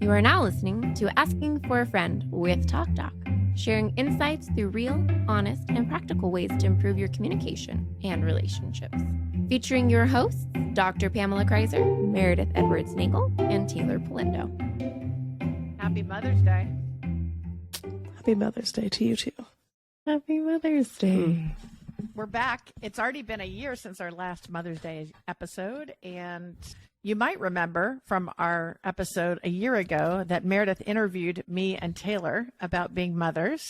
You are now listening to Asking for a Friend with TalkDoc, sharing insights through real, honest, and practical ways to improve your communication and relationships. Featuring your hosts, Dr. Pamela Kreiser, Meredith Edwards-Nagel, and Taylor Polindo. Happy Mother's Day. Happy Mother's Day to you too. Happy Mother's Day. We're back. It's already been a year since our last Mother's Day episode, and you might remember from our episode a year ago that Meredith interviewed me and Taylor about being mothers.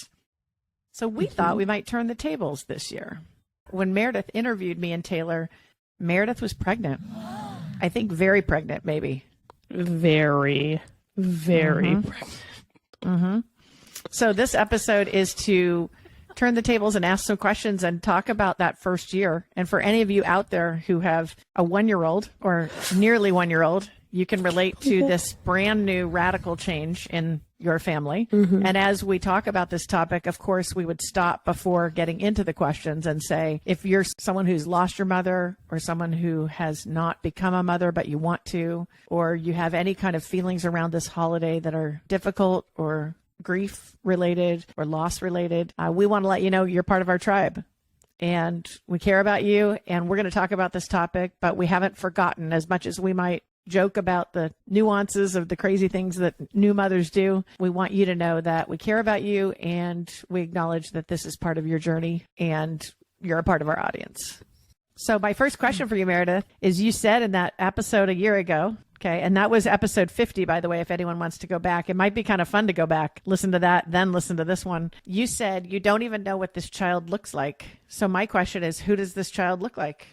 So we thought we might turn the tables this year. When Meredith interviewed me and Taylor, Meredith was pregnant. I think very pregnant, maybe. Very pregnant. Mm-hmm. So this episode is to turn the tables and ask some questions and talk about that first year. And for any of you out there who have a 1-year-old or nearly 1-year-old, you can relate to this brand new radical change in your family. And as we talk about this topic, of course, we would stop before getting into the questions and say, if you're someone who's lost your mother or someone who has not become a mother, but you want to, or you have any kind of feelings around this holiday that are difficult or grief related or loss related, we want to let you know you're part of our tribe and we care about you. And we're going to talk about this topic, but we haven't forgotten, as much as we might joke about the nuances of the crazy things that new mothers do. We want you to know that we care about you and we acknowledge that this is part of your journey and you're a part of our audience. So my first question for you, Meredith, is you said in that episode a year ago, okay, and that was episode 50, by the way, if anyone wants to go back. It might be kind of fun to go back, listen to that, then listen to this one. You said you don't even know what this child looks like. So my question is, who does this child look like?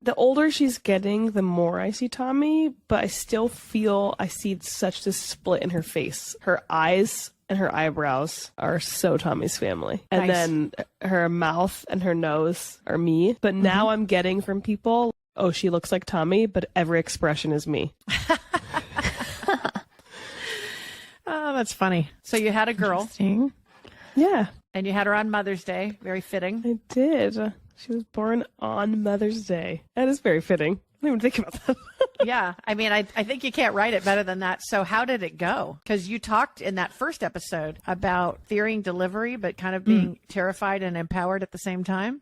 The older she's getting, the more I see Tommy, but I still feel I see such this split in her face. Her eyes and her eyebrows are so Tommy's family. And Nice. then her mouth and her nose are me. But now I'm getting from people, oh, she looks like Tommy, but every expression is me. Oh, that's funny. So you had a girl Yeah, and you had her on Mother's Day. Very fitting. I did. She was born on Mother's Day. That is very fitting. I didn't even think about that. Yeah. I mean, I think you can't write it better than that. So how did it go? Because you talked in that first episode about fearing delivery, but kind of being terrified and empowered at the same time.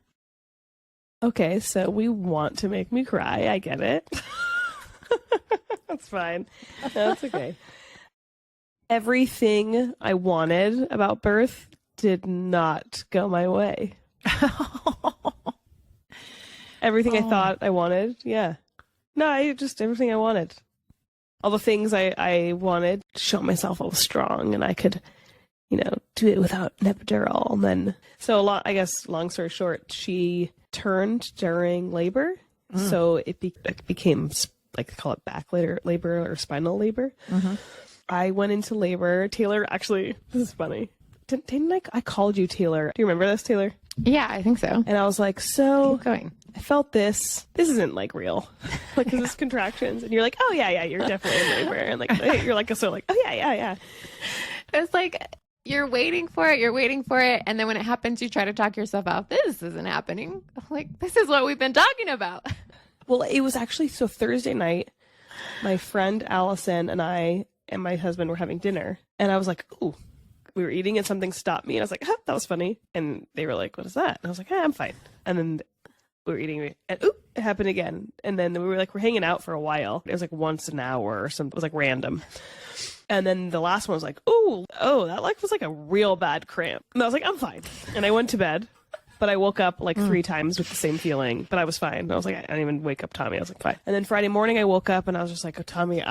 Okay, so we want to make me cry. I get it. That's fine. That's okay. Everything I wanted about birth did not go my way. Everything I thought I wanted, yeah. No, everything I wanted. All the things I wanted to show myself I was strong and I could, do it without an epidural. And then, I guess, long story short, she turned during labor. So it became, like, they call it back labor or spinal labor. I went into labor. Taylor, actually, this is funny. Didn't I called you Taylor? Do you remember this, Taylor? Yeah, I think so. And I was like, so Keep going. I felt this. This isn't like real. Like, this is contractions. And you're like, oh, yeah, you're definitely in labor. And like, you're like, so like, oh, yeah. It's like you're waiting for it. And then when it happens, you try to talk yourself out. This isn't happening. Like, this is what we've been talking about. Well, it was actually, so Thursday night, my friend Allison and I and my husband were having dinner. And I was like, ooh. We were eating and something stopped me. And I was like, that was funny. And they were like, what is that? And I was like, I'm fine. And then we were eating and it happened again. And then we're hanging out for a while. It was like once an hour or something. It was like random. And then the last one was like, oh, that was like a real bad cramp. And I was like, I'm fine. And I went to bed, but I woke up like 3 times with the same feeling, but I was fine. And I was like, I didn't even wake up Tommy. I was like, fine. And then Friday morning I woke up and I was just like, oh, Tommy,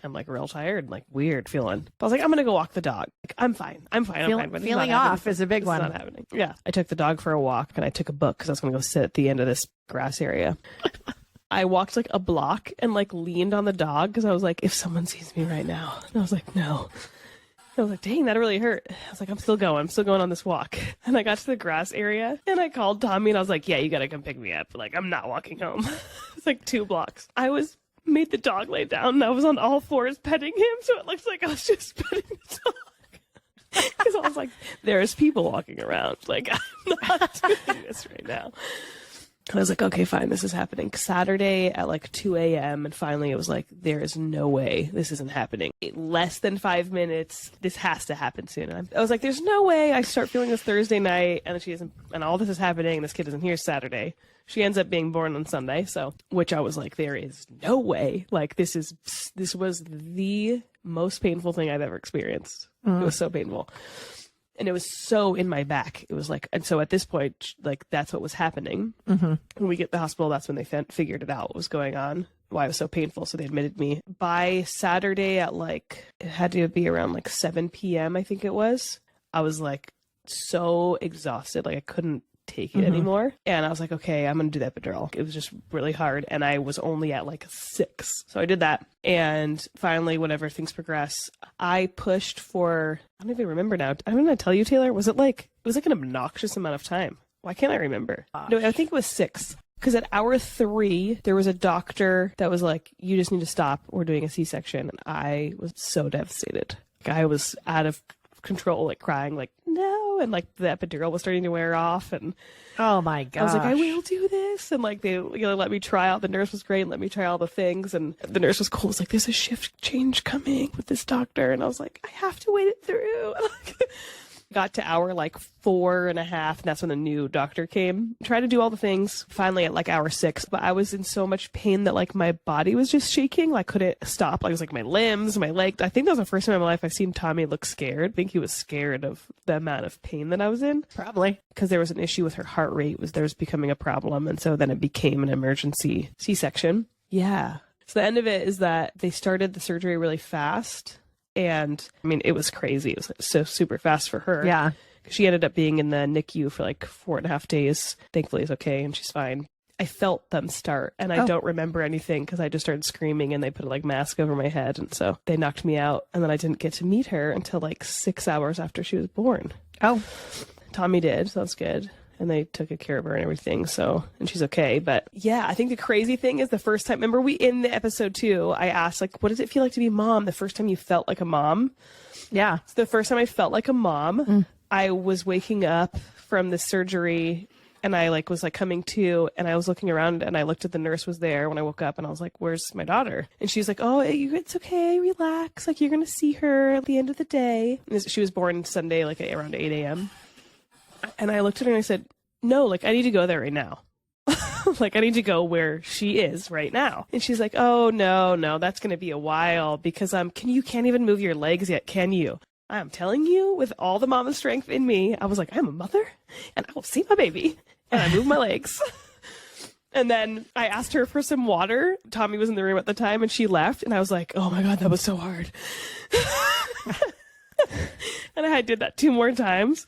I'm like real tired, like weird feeling. But I was like, I'm going to go walk the dog. Like, I'm fine. I'm fine. But Feeling off is a big one. It's not happening. Yeah. I took the dog for a walk and I took a book because I was going to go sit at the end of this grass area. I walked like a block and like leaned on the dog because I was like, if someone sees me right now. And I was like, no. I was like, dang, that really hurt. I was like, I'm still going on this walk. And I got to the grass area and I called Tommy and I was like, yeah, you got to come pick me up. Like, I'm not walking home. It's like 2 blocks. I made the dog lay down and I was on all 4s petting him, so it looks like I was just petting the dog. Because I was like, there's people walking around. Like, I'm not doing this right now. And I was like, okay, fine, this is happening. Saturday at like 2 a.m. And finally it was like, there is no way this isn't happening. Less than 5 minutes. This has to happen soon. And I was like, there's no way. I start feeling this Thursday night and she isn't, and all this is happening and this kid isn't here Saturday. She ends up being born on Sunday. So, which I was like, there is no way. Like this was the most painful thing I've ever experienced. It was so painful. And it was so in my back. It was like, and so at this point, like, that's what was happening. When we get to the hospital, that's when they figured it out, what was going on, why it was so painful. So they admitted me. By Saturday at like, it had to be around like 7 p.m., I think it was. I was like so exhausted. Like I couldn't take it anymore. And I was like, okay, I'm going to do the epidural. It was just really hard. And I was only at like 6. So I did that. And finally, whenever things progress, I pushed for, I don't even remember now. I'm going to tell you, Taylor, was it like an obnoxious amount of time. Why can't I remember? No, I think it was 6. Because at hour 3, there was a doctor that was like, you just need to stop. We're doing a C-section. And I was so devastated. Like, I was out of control, like crying, like, no. And like the epidural was starting to wear off. And oh my gosh. I was like, I will do this. And like, they let me try out. The nurse was great and let me try all the things. And the nurse was cool. It was like, there's a shift change coming with this doctor. And I was like, I have to wait it through. Got to hour like 4.5, and that's when the new doctor came. Tried to do all the things. Finally at like hour 6, but I was in so much pain that like my body was just shaking. I couldn't stop. Like, it was like my limbs, my legs. I think that was the first time in my life I've seen Tommy look scared. I think he was scared of the amount of pain that I was in. Probably. Because there was an issue with her heart rate. There was becoming a problem. And so then it became an emergency C-section. Yeah. So the end of it is that they started the surgery really fast. And I mean, it was crazy. It was so super fast for her. Yeah. She ended up being in the NICU for like 4.5 days. Thankfully, it's okay. And she's fine. I felt them start and I don't remember anything because I just started screaming and they put a like mask over my head. And so they knocked me out. And then I didn't get to meet her until like 6 hours after she was born. Oh, Tommy did. So that's good. And they took good care of her and everything. So, and she's okay. But yeah, I think the crazy thing is the first time, remember in the episode 2, I asked like, what does it feel like to be a mom? The first time you felt like a mom. yeah. So the first time I felt like a mom, I was waking up from the surgery and I like was like coming to, and I was looking around and I looked at the nurse was there when I woke up and I was like, where's my daughter? And she's like, oh, it's okay. Relax. Like, you're going to see her at the end of the day. And she was born Sunday, like around 8 a.m. And I looked at her and I said, no, like, I need to go there right now. Like, I need to go where she is right now. And she's like, oh, no, that's going to be a while because you can't even move your legs yet, can you? I'm telling you, with all the mama strength in me, I was like, I'm a mother and I will see my baby. And I moved my legs. And then I asked her for some water. Tommy was in the room at the time and she left. And I was like, oh my God, that was so hard. And I did that 2 more times.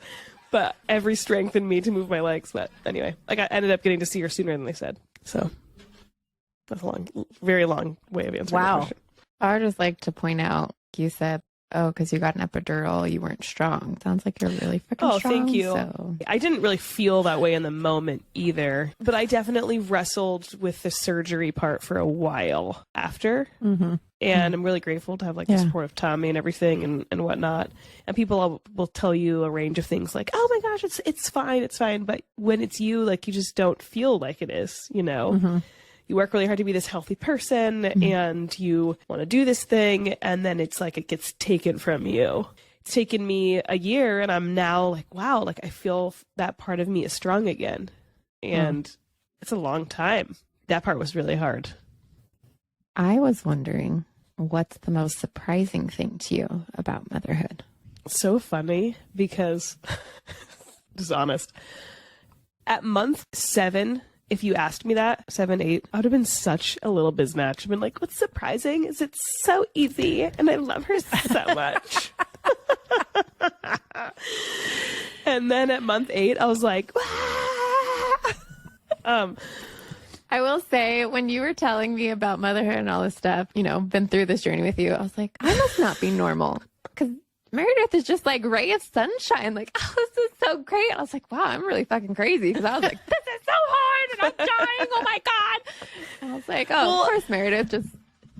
But every strength in me to move my legs. But anyway, like I ended up getting to see her sooner than they said. So that's a very long way of answering the question. I would just like to point out, you said, oh, because you got an epidural, you weren't strong. Sounds like you're really freaking strong. Oh, thank you. So. I didn't really feel that way in the moment either. But I definitely wrestled with the surgery part for a while after. And I'm really grateful to have like the support of Tommy and everything and whatnot. And people will tell you a range of things like, oh my gosh, it's fine. But when it's you, like, you just don't feel like it is, you know? You work really hard to be this healthy person and you want to do this thing. And then it's like, it gets taken from you. It's taken me a year and I'm now like, wow, like I feel that part of me is strong again. And it's a long time. That part was really hard. I was wondering, what's the most surprising thing to you about motherhood? So funny because, just honest, at month 7, if you asked me that, 7, 8, I would have been such a little biznatch. I've been like, what's surprising is it's so easy and I love her so much. And then at month 8, I was like, I will say, when you were telling me about motherhood and all this stuff, you know, been through this journey with you, I was like, I must not be normal. Because Meredith is just like ray of sunshine. Like, oh, this is so great. I was like, wow, I'm really fucking crazy. Because I was like, this is so hard and I'm dying. Oh my God. And I was like, oh, well, of course, Meredith, just,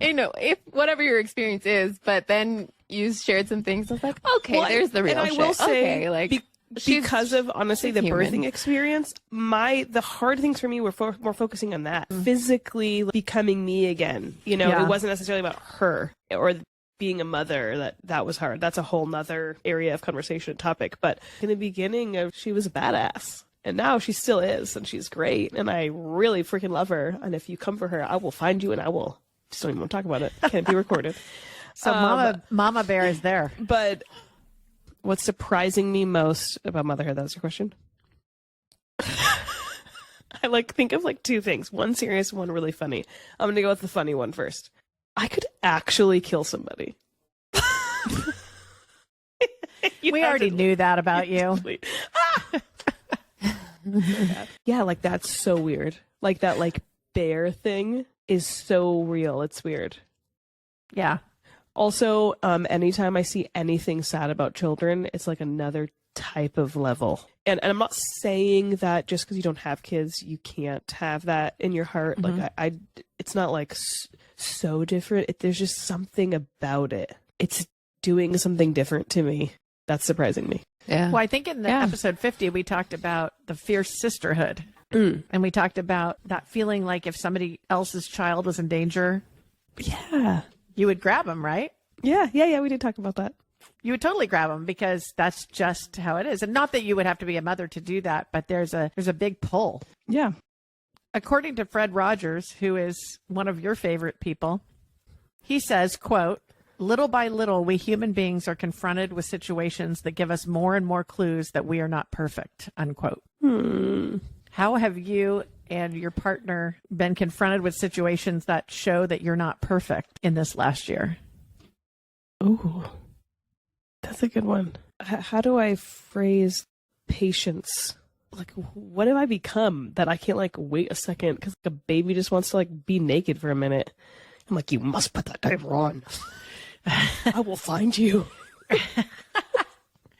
you know, if whatever your experience is. But then you shared some things. I was like, okay, there's the real shit. I will say, okay, like, because of honestly the human. birthing experience, the hard things for me were more focusing on that, physically becoming me again. You know, Yeah. it wasn't necessarily about her or being a mother. That was hard. That's a whole nother area of conversation topic. But in the beginning, she was a badass. And now she still is, and she's great, and I really freaking love her. And if you come for her, I will find you, and I will. Just don't even want to talk about it. Can't be recorded. So Mama Bear is there. But what's surprising me most about motherhood? That was your question. I think of two things. One serious, one really funny. I'm gonna go with the funny one first. I could actually kill somebody. We already knew that about you. Yeah, that's so weird. That bear thing is so real. It's weird. Yeah. Also, anytime I see anything sad about children, it's another type of level. And I'm not saying that just because you don't have kids, you can't have that in your heart. Mm-hmm. It's not so different. There's just something about it. It's doing something different to me. That's surprising me. Yeah. Well, I think in the episode 50, we talked about the fierce sisterhood. And we talked about that feeling like if somebody else's child was in danger, Yeah. you would grab them, right? Yeah. We did talk about that. You would totally grab them because that's just how it is. And not that you would have to be a mother to do that, but there's a big pull. Yeah. According to Fred Rogers, who is one of your favorite people, he says, quote, "Little by little, we human beings are confronted with situations that give us more and more clues that we are not perfect," unquote. How have you and your partner been confronted with situations that show that you're not perfect in this last year? Ooh, that's a good one. How do I phrase patience? What have I become that I can't wait a second because a baby just wants to be naked for a minute? I'm you must put that diaper on. I will find you.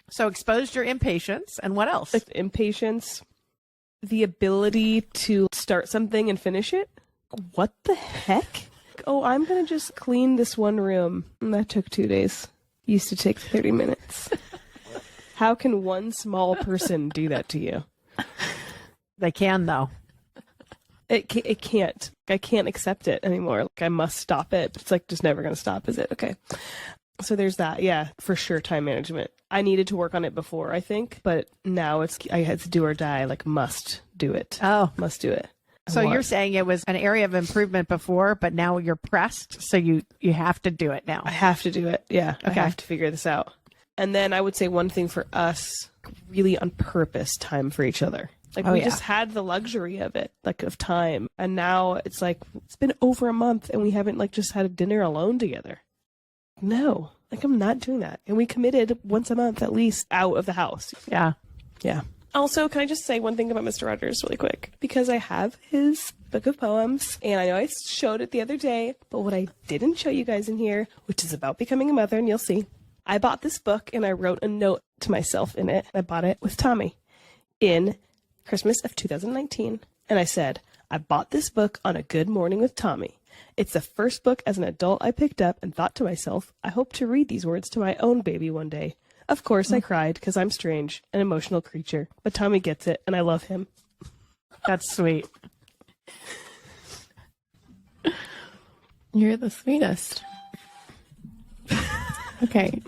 So exposed your impatience, and what else? Impatience, the ability to start something and finish it. What the heck? Oh, I'm going to just clean this one room. And that took 2 days. Used to take 30 minutes. How can one small person do that to you? They can, though. It can't. I can't accept it anymore. I must stop it. It's just never going to stop, is it? Okay. So there's that. Yeah, for sure. Time management. I needed to work on it before, I think, but now I had to do or die. Must do it. Oh, must do it. So you're saying it was an area of improvement before, but now you're pressed, so you have to do it now. I have to do it. Yeah. Okay. I have to figure this out. And then I would say one thing for us, really on purpose, time for each other. We just had the luxury of it, of time. And now it's it's been over a month and we haven't just had a dinner alone together. No, I'm not doing that. And we committed once a month at least out of the house. Yeah. Yeah. Also, can I just say one thing about Mr. Rogers really quick? Because I have his book of poems, and I know I showed it the other day, but what I didn't show you guys in here, which is about becoming a mother, and you'll see, I bought this book and I wrote a note to myself in it. I bought it with Tommy in Christmas of 2019. And I said, I bought this book on a good morning with Tommy. It's the first book as an adult I picked up and thought to myself, I hope to read these words to my own baby one day. Of course, I cried because I'm strange, an emotional creature, but Tommy gets it, and I love him. That's sweet. You're the sweetest. Okay.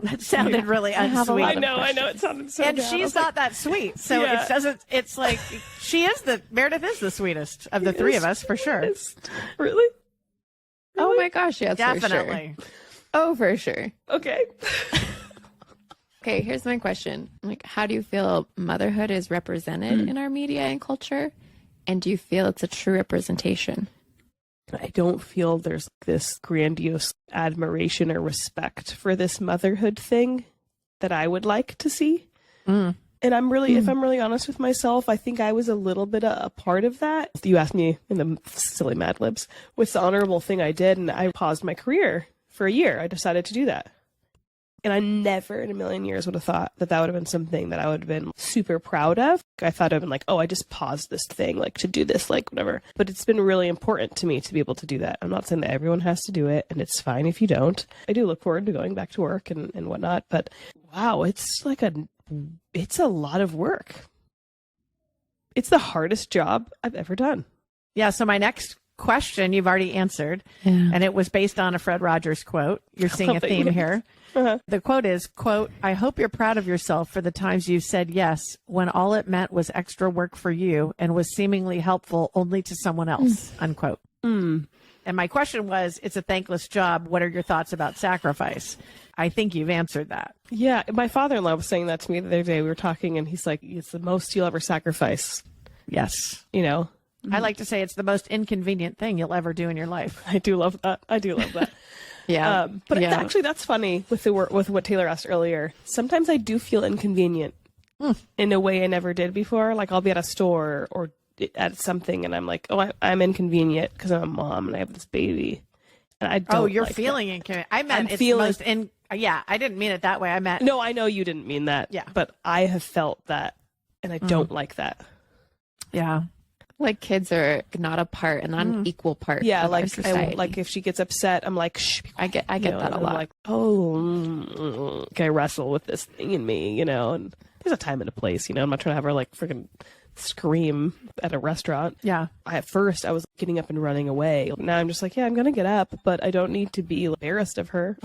That sounded really unsweet. I know, it sounded so And bad. she's not that sweet, so Yeah. it doesn't. It's Meredith is the sweetest of the three of us for sure. Really? Oh my gosh, yes, Definitely. For sure. Oh, for sure. Okay. Okay, here's my question. How do you feel motherhood is represented in our media and culture? And do you feel it's a true representation? I don't feel there's this grandiose admiration or respect for this motherhood thing that I would like to see. And I'm really, if I'm really honest with myself, I think I was a little bit a part of that. You asked me in the silly Mad Libs, what's the honorable thing I did? And I paused my career for a year. I decided to do that. And I never in a million years would have thought that would have been something that I would have been super proud of. I thought it would have been oh, I just paused this thing, to do this, whatever. But it's been really important to me to be able to do that. I'm not saying that everyone has to do it, and it's fine if you don't. I do look forward to going back to work and whatnot. But wow, it's a it's a lot of work. It's the hardest job I've ever done. Yeah. So my next question you've already answered, Yeah. and it was based on a Fred Rogers quote. You're seeing a theme here. Uh-huh. The quote is, quote, "I hope you're proud of yourself for the times you said yes when all it meant was extra work for you and was seemingly helpful only to someone else," unquote. Mm. And my question was, it's a thankless job. What are your thoughts about sacrifice? I think you've answered that. Yeah, my father-in-law was saying that to me the other day. We were talking, and he's like, it's the most you'll ever sacrifice, Yes. you know? I like to say it's the most inconvenient thing you'll ever do in your life. I do love that. I do love that. Yeah. But Yeah. actually, that's funny with with what Taylor asked earlier. Sometimes I do feel inconvenient in a way I never did before. Like I'll be at a store or at something, and I'm like, oh, I'm inconvenient because I'm a mom and I have this baby. And I don't. Oh, you're like feeling inconvenient. I meant I'm it's feeling- the most yeah, I didn't mean it that way. I meant that. No, I know you didn't mean that. Yeah. But I have felt that, and I don't like that. yeah. Like kids are not a part and not an equal part. Yeah, of our like society. like if she gets upset, I'm like, shh. I get you know, that a and I'm lot. like, okay, I wrestle with this thing in me, you know, and there's a time and a place, you know. I'm not trying to have her like freaking scream at a restaurant. Yeah. At first, I was getting up and running away. Now I'm just like, yeah, I'm gonna get up, but I don't need to be embarrassed of her,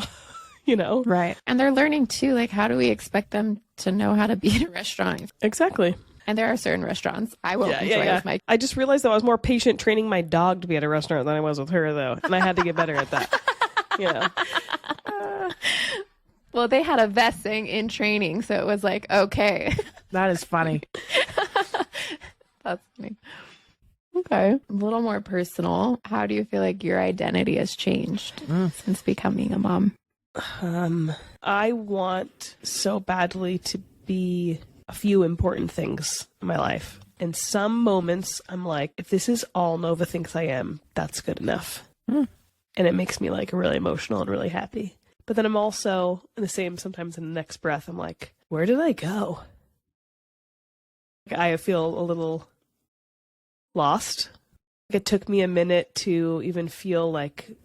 you know. Right. And they're learning too. Like, how do we expect them to know how to be in a restaurant? Exactly. And there are certain restaurants I won't enjoy with my. I just realized that I was more patient training my dog to be at a restaurant than I was with her, though, and I had to get better at that. You know. Well, they had a vest saying in training, so it was like, okay. That is funny. That's funny. Okay. A little more personal. How do you feel like your identity has changed since becoming a mom? I want so badly to be a few important things in my life. In some moments, I'm like, if this is all Nova thinks I am, that's good enough. And it makes me like really emotional and really happy. But then I'm also in the same, sometimes in the next breath, I'm like, where did I go? I feel a little lost. It took me a minute to even feel like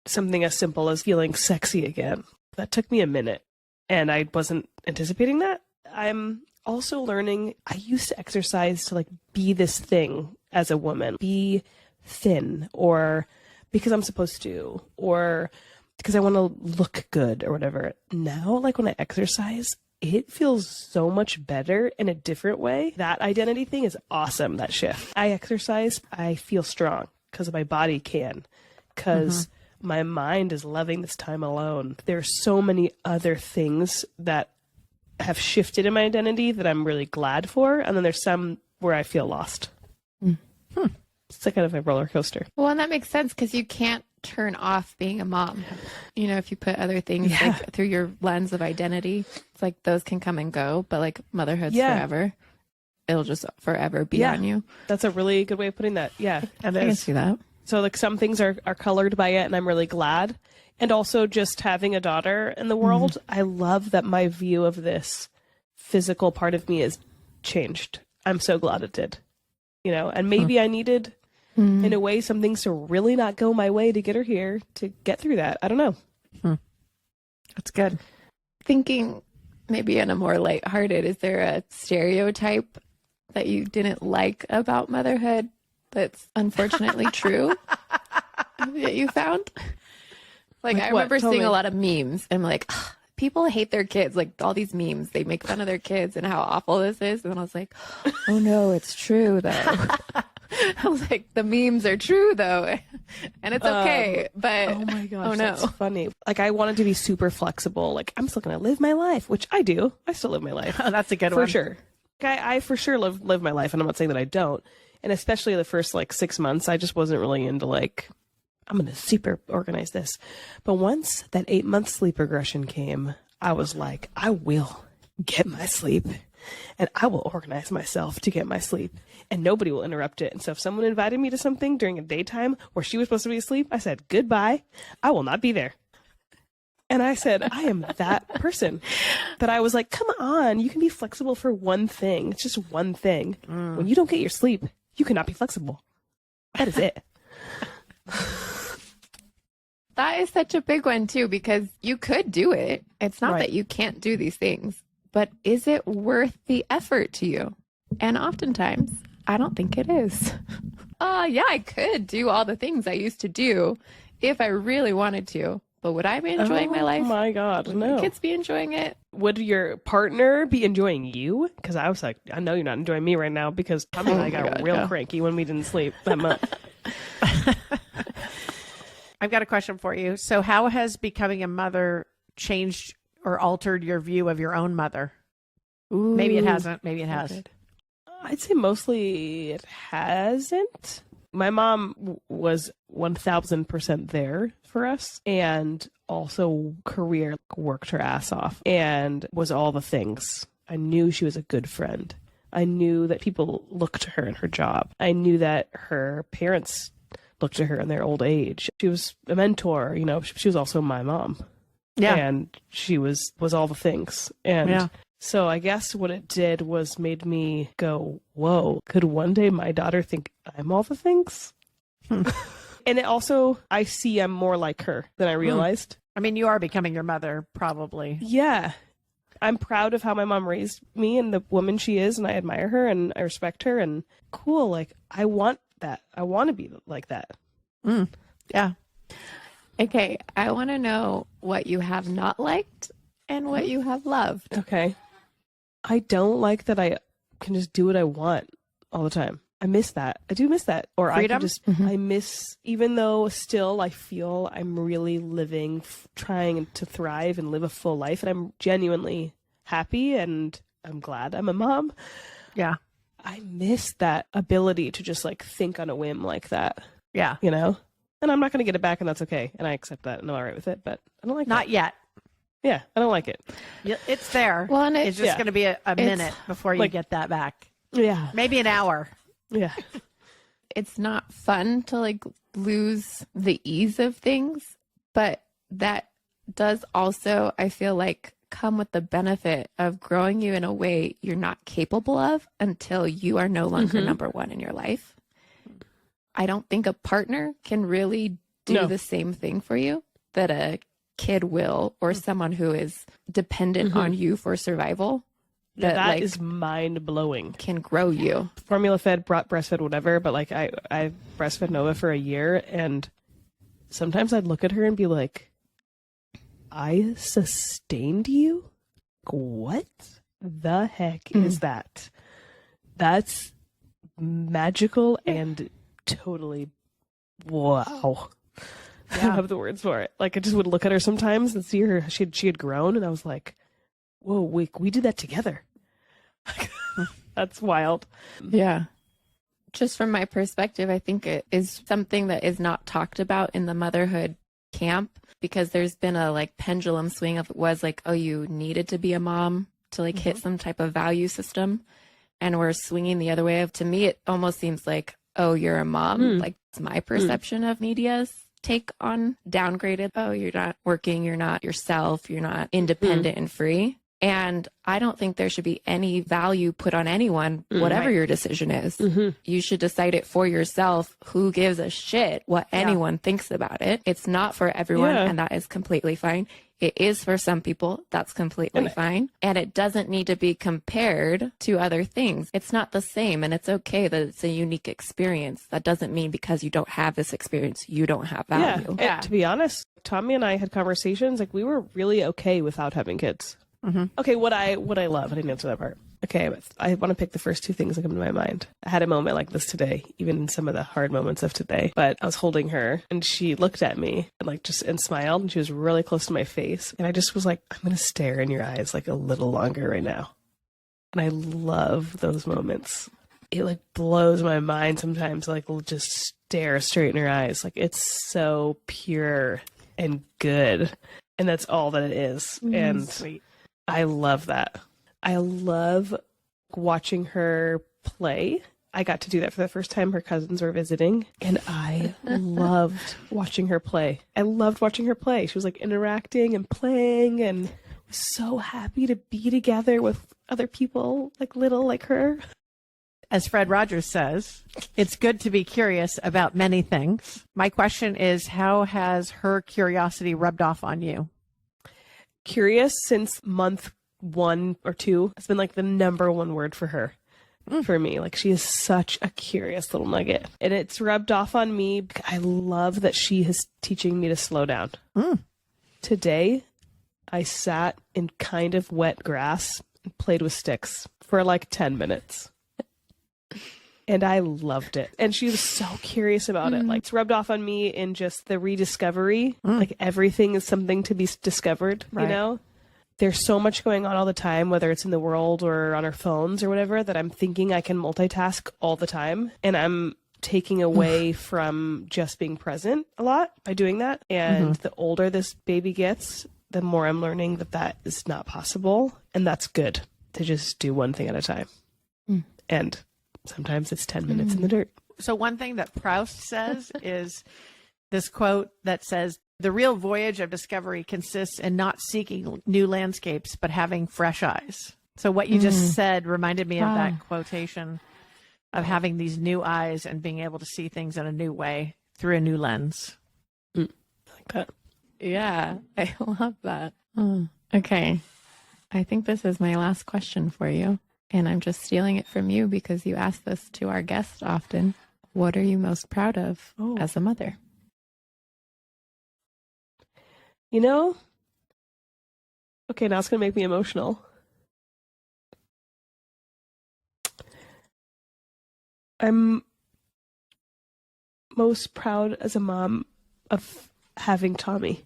something as simple as feeling sexy again. That took me a minute, and I wasn't anticipating that. I'm also learning, I used to exercise to like be this thing as a woman, be thin, or because I'm supposed to, or because I want to look good or whatever. Now, like when I exercise, it feels so much better in a different way. That identity thing is awesome, that shift. I exercise, I feel strong because my body can, because my mind is loving this time alone. There's so many other things that have shifted in my identity that I'm really glad for. And then there's some where I feel lost. It's like kind of a roller coaster. Well, and that makes sense because you can't turn off being a mom. You know, if you put other things like through your lens of identity, it's like those can come and go, but like motherhood's forever. It'll just forever be on you. That's a really good way of putting that. Yeah. I can see that. So like some things are colored by it, and I'm really glad. And also just having a daughter in the world, I love that my view of this physical part of me has changed. I'm so glad it did. You know, and maybe I needed, in a way, some things to really not go my way to get her here, to get through that. I don't know. That's good. Thinking maybe in a more lighthearted, is there a stereotype that you didn't like about motherhood that's unfortunately true that you found? Like I remember seeing a lot of memes. And I'm like, ugh, people hate their kids. Like all these memes, they make fun of their kids and how awful this is. And then I was like, oh no, it's true though. I was like, the memes are true though. And it's okay. But oh my gosh, oh no. that's funny. Like I wanted to be super flexible. Like I'm still going to live my life, which I do. I still live my life. Oh, that's a good For one. sure. I for sure live my life. And I'm not saying that I don't. And especially the first like 6 months, I just wasn't really into like, I'm going to super organize this. But once that 8-month sleep regression came, I was like, I will get my sleep and I will organize myself to get my sleep and nobody will interrupt it. And so if someone invited me to something during a daytime where she was supposed to be asleep, I said, goodbye. I will not be there. And I said, I am that person that I was like, come on, you can be flexible for one thing. It's just one thing. When you don't get your sleep, you cannot be flexible. That is it. That is such a big one too, because you could do it. It's not that you can't do these things, but is it worth the effort to you? And oftentimes, I don't think it is. Yeah, I could do all the things I used to do if I really wanted to. But would I be enjoying my life? Oh my God, Would no. my kids be enjoying it? Would your partner be enjoying you? Because I was like, I know you're not enjoying me right now because Tommy and I got real cranky when we didn't sleep that month. I've got a question for you. So how has becoming a mother changed or altered your view of your own mother? Ooh, Maybe it hasn't. Maybe it has. good. I'd say mostly it hasn't. My mom was 1000% there for us, and also career, worked her ass off and was all the things. I knew she was a good friend. I knew that people looked to her in her job. I knew that her parents looked to her in their old age. She was a mentor, you know, she was also my mom. Yeah. And she was all the things. And so I guess what it did was made me go, whoa, could one day my daughter think I'm all the things? And it also, I see I'm more like her than I realized. I mean, you are becoming your mother, probably. Yeah. I'm proud of how my mom raised me and the woman she is, and I admire her and I respect her, and cool. Like, I want that. I want to be like that. Yeah. Okay, I want to know what you have not liked and what you have loved. Okay. I don't like that I can just do what I want all the time. I miss that. I do miss that. Or Freedom? I can just, I miss, even though still I feel I'm really living, trying to thrive and live a full life, and I'm genuinely happy and I'm glad I'm a mom. Yeah. I miss that ability to just like think on a whim like that, Yeah. you know? And I'm not going to get it back, and that's okay. And I accept that and I'm all right with it, but I don't like Not that. yet. Yeah, I don't like it. It's there. Well, and it's just going to be a minute before you like- get that back. Yeah. Maybe an hour. Yeah. it's not fun to like lose the ease of things, but that does also, I feel like, come with the benefit of growing you in a way you're not capable of until you are no longer number one in your life. I don't think a partner can really do the same thing for you that a kid will, or someone who is dependent on you for survival. That like, is mind blowing. can grow you. Formula fed, breastfed, whatever. But like I breastfed Nova for a year, and sometimes I'd look at her and be like, I sustained you? What the heck is that? That's magical and totally wow. I don't have the words for it. Like, I just would look at her sometimes and see her. She had grown, and I was like, whoa, we did that together. That's wild. Yeah. Just from my perspective, I think it is something that is not talked about in the motherhood camp, because there's been a like pendulum swing of it was like, oh, you needed to be a mom to like hit some type of value system. And we're swinging the other way of, to me, it almost seems like, oh, you're a mom. Like, it's my perception of media's take on downgraded. Oh, you're not working. You're not yourself. You're not independent and free. And I don't think there should be any value put on anyone, whatever your decision is. You should decide it for yourself. Who gives a shit what anyone thinks about it? It's not for everyone, and that is completely fine. It is for some people. That's completely fine. And it doesn't need to be compared to other things. It's not the same, and it's okay that it's a unique experience. That doesn't mean because you don't have this experience, you don't have value. Yeah. And to be honest, Tommy and I had conversations, like, we were really okay without having kids. Okay, what I love, I didn't answer that part. Okay, but I want to pick the first two things that come to my mind. I had a moment like this today, even in some of the hard moments of today. But I was holding her, and she looked at me and like and smiled, and she was really close to my face. And I just was like, I'm gonna stare in your eyes like a little longer right now. And I love those moments. It like blows my mind sometimes, like just stare straight in her eyes. Like, it's so pure and good. And that's all that it is. And Sweet. I love that. I love watching her play. I got to do that for the first time. Her cousins were visiting, and I loved watching her play. I loved watching her play. She was like interacting and playing, and was so happy to be together with other people like little like her. As Fred Rogers says, it's good to be curious about many things. My question is, how has her curiosity rubbed off on you? Curious since month one or two. It's been like the number one word for her. For me, like, she is such a curious little nugget, and it's rubbed off on me. I love that she is teaching me to slow down. Today I sat in kind of wet grass and played with sticks for like 10 minutes, and I loved it. And she was so curious about it. Like, it's rubbed off on me in just the rediscovery. Like, everything is something to be discovered, you know? There's so much going on all the time, whether it's in the world or on our phones or whatever, that I'm thinking I can multitask all the time. And I'm taking away from just being present a lot by doing that. And the older this baby gets, the more I'm learning that that is not possible. And that's good, to just do one thing at a time. And sometimes it's 10 minutes in the dirt. So one thing that Proust says is this quote that says, "The real voyage of discovery consists in not seeking new landscapes, but having fresh eyes." So what you just said reminded me of that quotation of having these new eyes and being able to see things in a new way through a new lens. Like that. Yeah, I love that. Okay. I think this is my last question for you. And I'm just stealing it from you because you ask this to our guests often. What are you most proud of as a mother? You know, okay, now it's going to make me emotional. I'm most proud as a mom of having Tommy.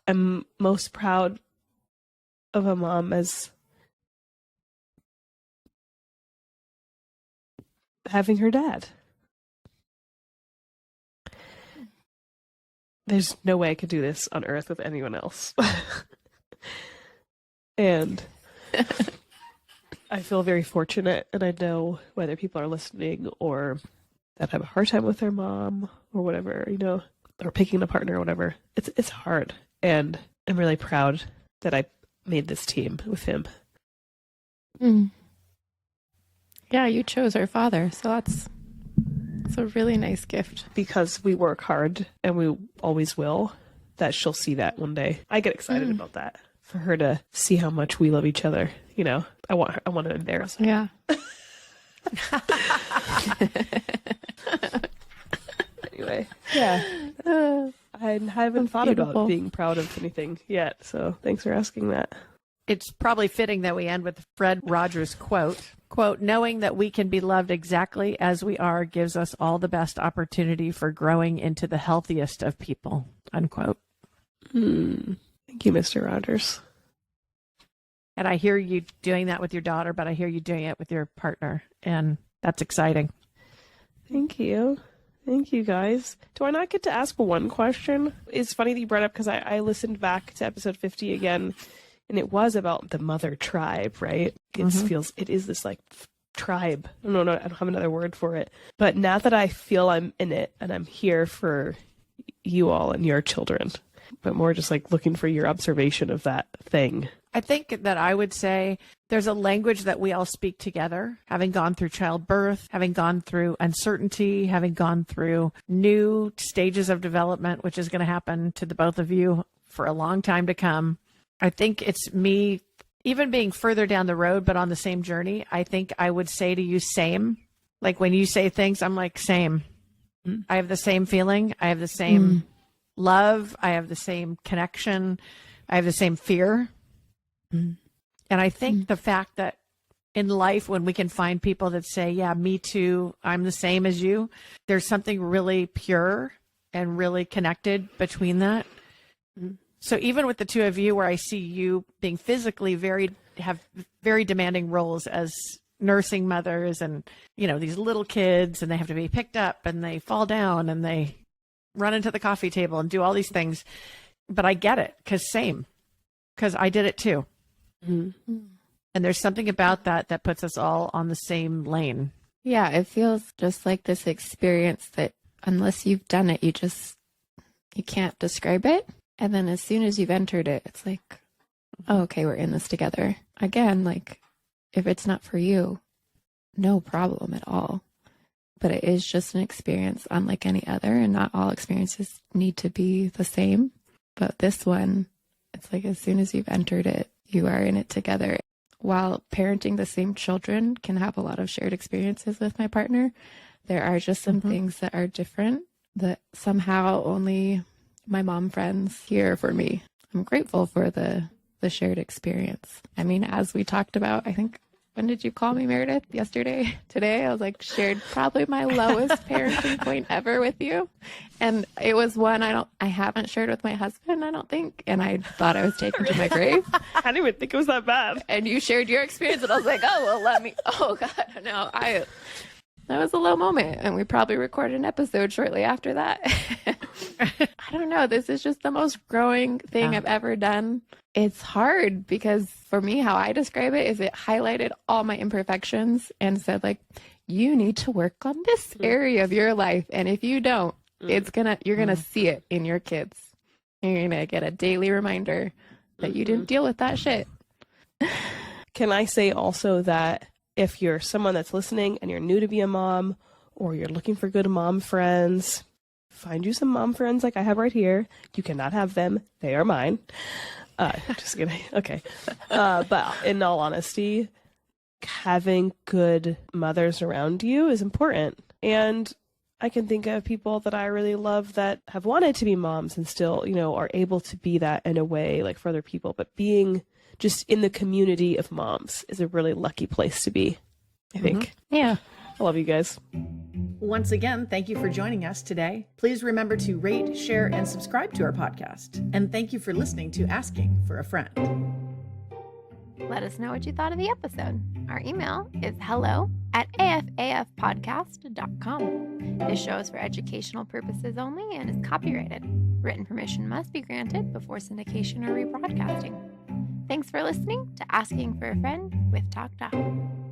I'm most proud of a mom as having her dad. There's no way I could do this on earth with anyone else. And I feel very fortunate, and I know whether people are listening or that have a hard time with their mom or whatever, you know, or picking a partner or whatever. It's hard, and I'm really proud that I made this team with him. Yeah, you chose our father, so that's a really nice gift. Because we work hard, and we always will, that she'll see that one day. I get excited about that, for her to see how much we love each other. You know, I want it in there. Yeah. Anyway, yeah. I haven't thought about being proud of anything yet, so thanks for asking that. It's probably fitting that we end with Fred Rogers' quote, "Knowing that we can be loved exactly as we are gives us all the best opportunity for growing into the healthiest of people," unquote. Thank you, Mr. Rogers. And I hear you doing that with your daughter, but I hear you doing it with your partner, and that's exciting. Thank you. Thank you, guys. Do I not get to ask one question? It's funny that you brought up, because I listened back to episode 50 again, and it was about the mother tribe, right? It is this like tribe. I don't have another word for it. But now that I feel I'm in it, and I'm here for you all and your children, but more just like looking for your observation of that thing. I think that I would say there's a language that we all speak together, having gone through childbirth, having gone through uncertainty, having gone through new stages of development, which is going to happen to the both of you for a long time to come. I think it's me, even being further down the road, but on the same journey. I think I would say to you, same. Like when you say things, I'm like, same. I have the same feeling. I have the same love. I have the same connection. I have the same fear. And I think the fact that in life, when we can find people that say, yeah, me too, I'm the same as you, there's something really pure and really connected between that. So even with the two of you, where I see you being physically have very demanding roles as nursing mothers, and, you know, these little kids, and they have to be picked up, and they fall down, and they run into the coffee table and do all these things. But I get it, because I did it too. And there's something about that puts us all on the same lane. Yeah, it feels just like this experience that unless you've done it, you can't describe it. And then as soon as you've entered it, it's like, oh, okay, we're in this together. Again, like, if it's not for you, no problem at all. But it is just an experience unlike any other, and not all experiences need to be the same. But this one It's like as soon as you've entered it, you are in it together. While parenting the same children can have a lot of shared experiences with my partner, there are just some things that are different that somehow only my mom friends hear for me. I'm grateful for the shared experience. I mean, as we talked about, I think, when did you call me, Meredith? Yesterday? Today? I was like, shared probably my lowest parenting point ever with you. And it was one I haven't shared with my husband, I don't think. And I thought I was taken to my grave. I didn't even think it was that bad. And you shared your experience, and I was like, oh, well, oh, God, no. That was a low moment. And we probably recorded an episode shortly after that. I don't know. This is just the most growing thing I've ever done. It's hard because for me, how I describe it is it highlighted all my imperfections and said, like, you need to work on this area of your life. And if you don't, you're going to see it in your kids. You're going to get a daily reminder that you didn't deal with that shit. Can I say also that if you're someone that's listening and you're new to be a mom, or you're looking for good mom friends, find you some mom friends like I have right here. You cannot have them. They are mine. Just kidding. Okay. But in all honesty, having good mothers around you is important. And I can think of people that I really love that have wanted to be moms and still, are able to be that in a way, like for other people. But being just in the community of moms is a really lucky place to be, I think. Yeah. I love you guys. Once again, thank you for joining us today. Please remember to rate, share, and subscribe to our podcast. And thank you for listening to Asking for a Friend. Let us know what you thought of the episode. Our email is hello@afafpodcast.com. This show is for educational purposes only and is copyrighted. Written permission must be granted before syndication or rebroadcasting. Thanks for listening to Asking for a Friend with TalkDoc.